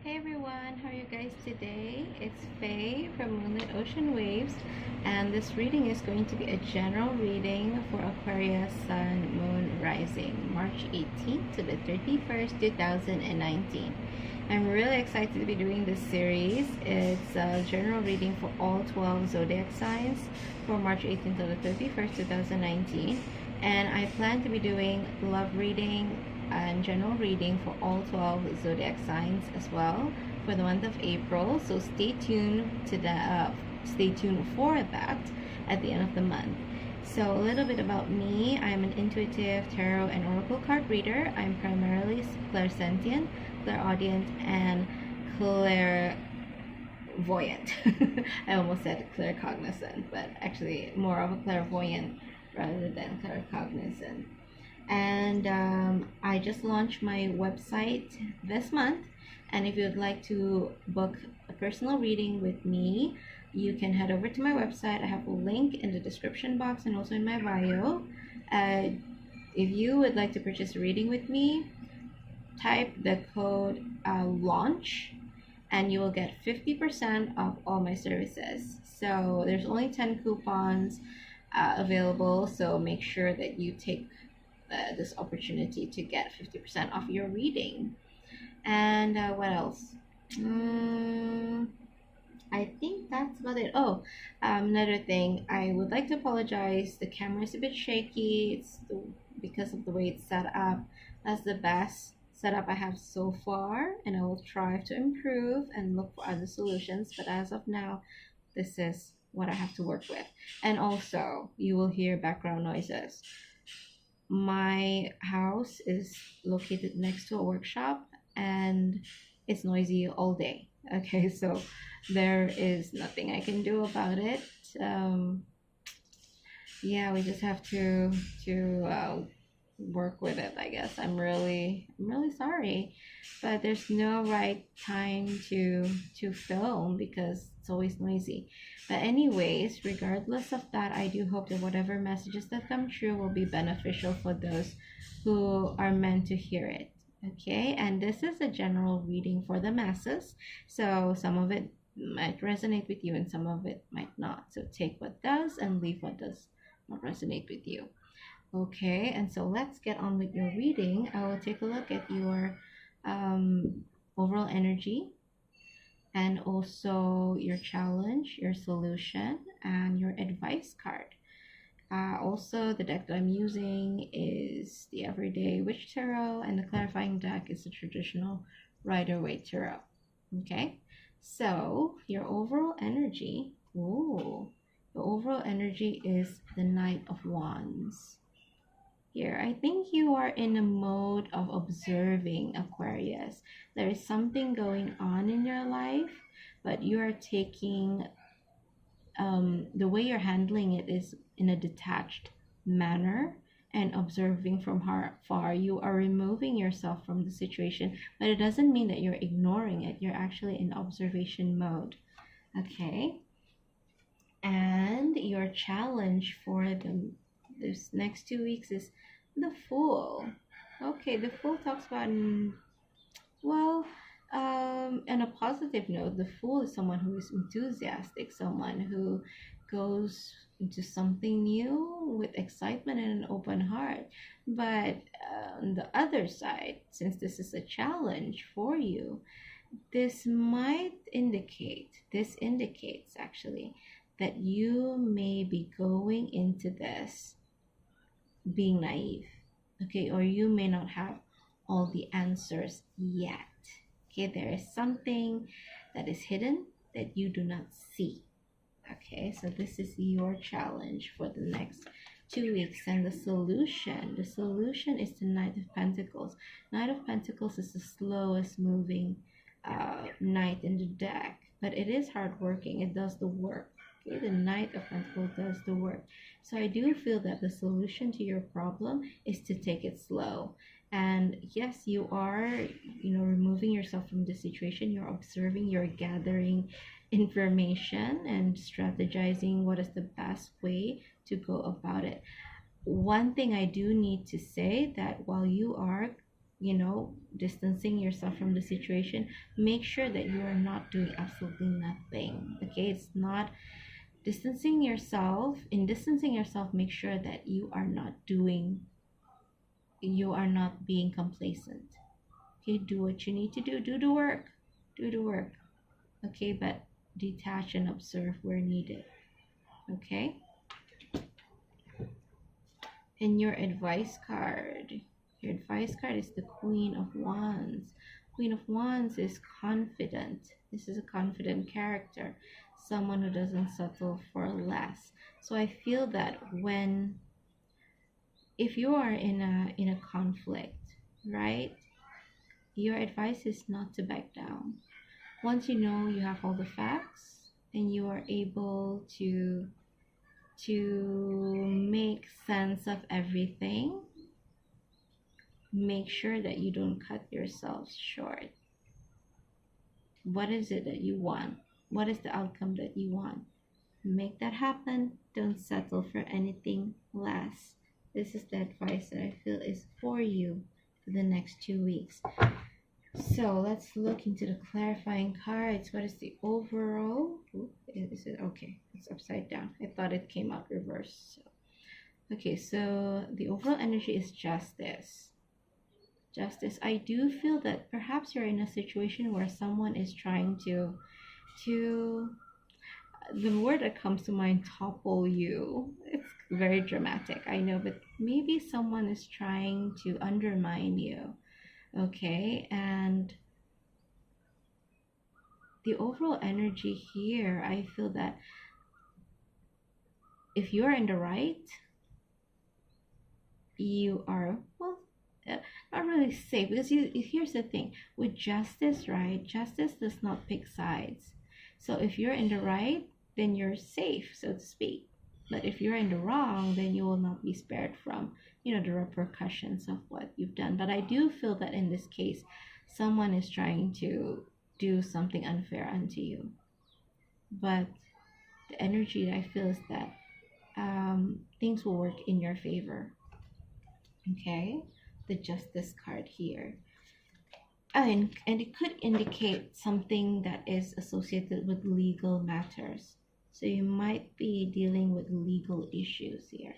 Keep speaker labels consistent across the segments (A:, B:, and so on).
A: Hey everyone, how are you guys today? It's Faye from Moonlit Ocean Waves, and this reading is going to be a general reading for Aquarius Sun Moon Rising, March 18th to the 31st, 2019. I'm really excited to be doing this series. It's a general reading for all 12 zodiac signs for March 18th to the 31st, 2019. And I plan to be doing love reading and general reading for all 12 zodiac signs as well for the month of April. So stay tuned for that at the end of the month. So a little bit about me. I'm an intuitive tarot and oracle card reader. I'm primarily clairsentient, clairaudient, and clairvoyant. I almost said claircognizant, but actually more of a clairvoyant rather than claircognizant. And I just launched my website this month, and if you'd like to book a personal reading with me, you can head over to my website. I have a link in the description box and also in my bio. If you would like to purchase a reading with me, type the code LAUNCH and you will get 50% off all my services. So there's only 10 coupons available, so make sure that you take this opportunity to get 50% off your reading. And what else? I think that's about it. Another thing, I would like to apologize. The camera is a bit shaky. Because of the way it's set up. That's the best setup I have so far, and I will try to improve and look for other solutions. But as of now, this is what I have to work with. And also, you will hear background noises. My house is located next to a workshop and it's noisy all day. Okay, so there is nothing I can do about it. Yeah, we just have to work with it, I guess. I'm really sorry, but there's no right time to film because it's always noisy. But anyways, regardless of that, I do hope that whatever messages that come true will be beneficial for those who are meant to hear it. Okay, and this is a general reading for the masses, so some of it might resonate with you and some of it might not. So take what does and leave what does not resonate with you. Okay, and so let's get on with your reading. I will take a look at your overall energy and also your challenge, your solution, and your advice card. Also, the deck that I'm using is the Everyday Witch Tarot, and the clarifying deck is the traditional Rider-Waite Tarot. Okay, so your overall energy, the overall energy is the Knight of Wands. Here, I think you are in a mode of observing, Aquarius. There is something going on in your life, but you are taking the way you're handling it is in a detached manner and observing from far. You are removing yourself from the situation, but it doesn't mean that you're ignoring it. You're actually in observation mode. Okay, and your challenge for this next 2 weeks is the Fool. Okay, the Fool talks about, well, on a positive note, the Fool is someone who is enthusiastic, someone who goes into something new with excitement and an open heart. But on the other side, since this is a challenge for you, this indicates actually that you may be going into this being naive, okay, or you may not have all the answers yet. Okay, there is something that is hidden that you do not see. Okay, so this is your challenge for the next 2 weeks. And the solution is the Knight of Pentacles. Knight of Pentacles is the slowest moving knight in the deck, but it is hardworking. It does the work. Okay, the Knight of Pentacles does the work. So I do feel that the solution to your problem is to take it slow. And yes, you are, removing yourself from the situation. You're observing, you're gathering information and strategizing what is the best way to go about it. One thing I do need to say that while you are distancing yourself from the situation. Make sure that you are not doing absolutely nothing. Okay, it's not distancing yourself. In distancing yourself, make sure that you are not being complacent. Okay, do what you need to do. Do the work. Do the work. Okay, but detach and observe where needed. Okay. And your advice card. Your advice card is the Queen of Wands. Queen of Wands is confident. This is a confident character, someone who doesn't settle for less. So I feel that if you are in a conflict, right? Your advice is not to back down. Once you know you have all the facts and you are able to make sense of everything, make sure that you don't cut yourself short. What is it that you want? What is the outcome that you want? Make that happen. Don't settle for anything less. This is the advice that I feel is for you for the next 2 weeks. So let's look into the clarifying cards. What is the overall? Is it okay? It's upside down. I thought it came out reversed. Okay, so the overall energy is justice. Justice. I do feel that perhaps you're in a situation where someone is trying to the word that comes to mind, topple you. It's very dramatic, I know, but maybe someone is trying to undermine you. Okay, and the overall energy here, I feel that if you're in the right, you are, well, not really safe, because here's the thing with justice, right? Justice does not pick sides. So if you're in the right, then you're safe, so to speak. But if you're in the wrong, then you will not be spared from the repercussions of what you've done. But I do feel that in this case, someone is trying to do something unfair unto you. But the energy that I feel is that things will work in your favor. Okay, the Justice card here. And it could indicate something that is associated with legal matters. So you might be dealing with legal issues here.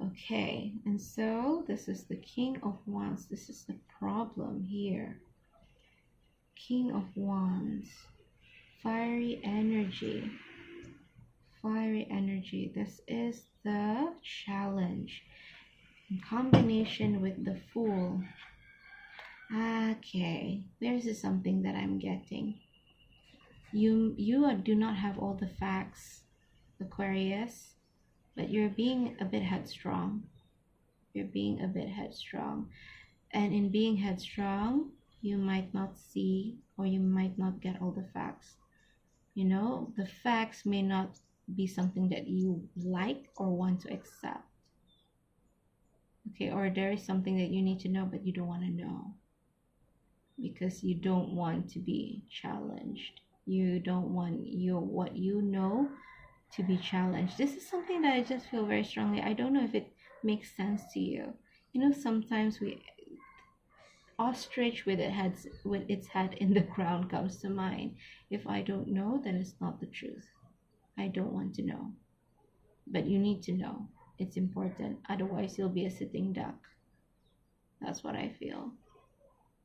A: Okay, and so this is the King of Wands. This is the problem here. King of Wands. Fiery energy. Fiery energy. This is the challenge. In combination with the Fool. Okay, there's something that I'm getting. You do not have all the facts, Aquarius, but you're being a bit headstrong. You're being a bit headstrong. And in being headstrong, you might not see, or you might not get all the facts. The facts may not be something that you like or want to accept. Okay, or there is something that you need to know, but you don't want to know. Because you don't want to be challenged. You don't want what you know to be challenged. This is something that I just feel very strongly. I don't know if it makes sense to you. Sometimes ostrich with its head in the ground comes to mind. If I don't know, then it's not the truth. I don't want to know. But you need to know. It's important. Otherwise, you'll be a sitting duck. That's what I feel.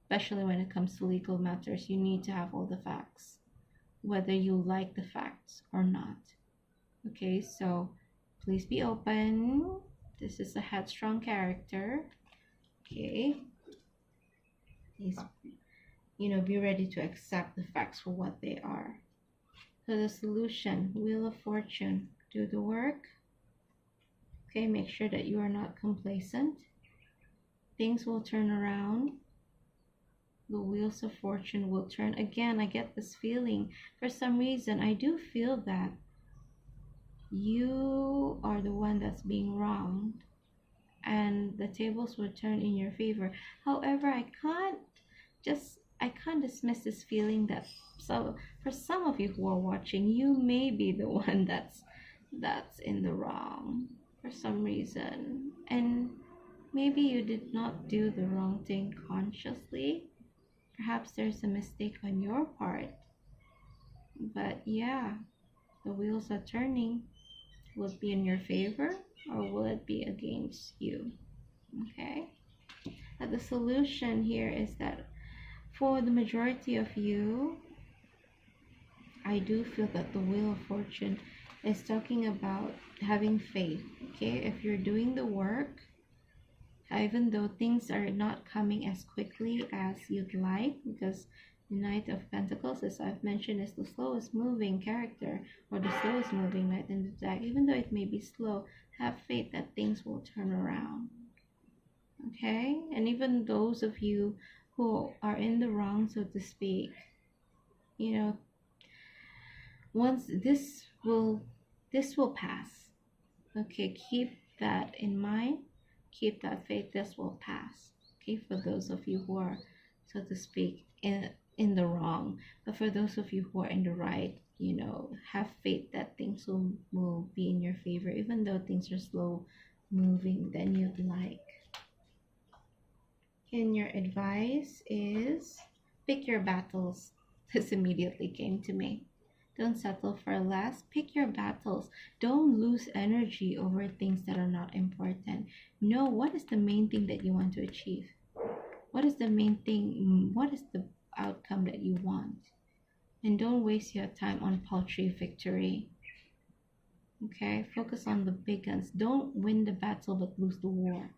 A: Especially when it comes to legal matters, you need to have all the facts, whether you like the facts or not. Okay, so please be open. This is a headstrong character. Okay, please, be ready to accept the facts for what they are. So the solution, Wheel of Fortune, do the work. Okay, make sure that you are not complacent. Things will turn around. The wheels of fortune will turn. Again, I get this feeling. For some reason, I do feel that you are the one that's being wronged, and the tables will turn in your favor. However, I can't dismiss this feeling that for some of you who are watching, you may be the one that's in the wrong for some reason. And Maybe you did not do the wrong thing consciously. Perhaps there's a mistake on your part. But yeah, the wheels are turning. Will it be in your favor or will it be against you? Okay. Now the solution here is that for the majority of you, I do feel that the Wheel of Fortune is talking about having faith. Okay, if you're doing the work, even though things are not coming as quickly as you'd like, because the Knight of Pentacles, as I've mentioned, is the slowest moving character or the slowest moving knight in the deck. Even though it may be slow, have faith that things will turn around. Okay, and even those of you who are in the wrong, so to speak, you know, once this will pass. Okay, keep that in mind. Keep that faith, this will pass. Okay, for those of you who are, so to speak, in the wrong, but for those of you who are in the right, have faith that things will be in your favor, even though things are slow moving than you'd like. And your advice is pick your battles. This immediately came to me. Don't settle for less. Pick your battles. Don't lose energy over things that are not important. Know what is the main thing that you want to achieve. What is the main thing? What is the outcome that you want? And don't waste your time on paltry victory. Okay? Focus on the big guns. Don't win the battle but lose the war.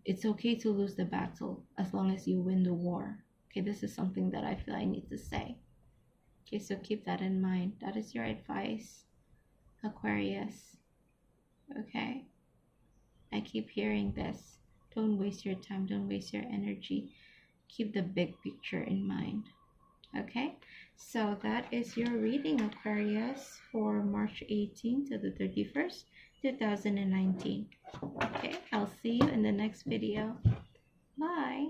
A: It's okay to lose the battle as long as you win the war. Okay, this is something that I feel I need to say. Okay, so keep that in mind. That is your advice, Aquarius. Okay, I keep hearing this. Don't waste your time. Don't waste your energy. Keep the big picture in mind. Okay, so that is your reading, Aquarius, for March 18th to the 31st, 2019. Okay, I'll see you in the next video. Bye.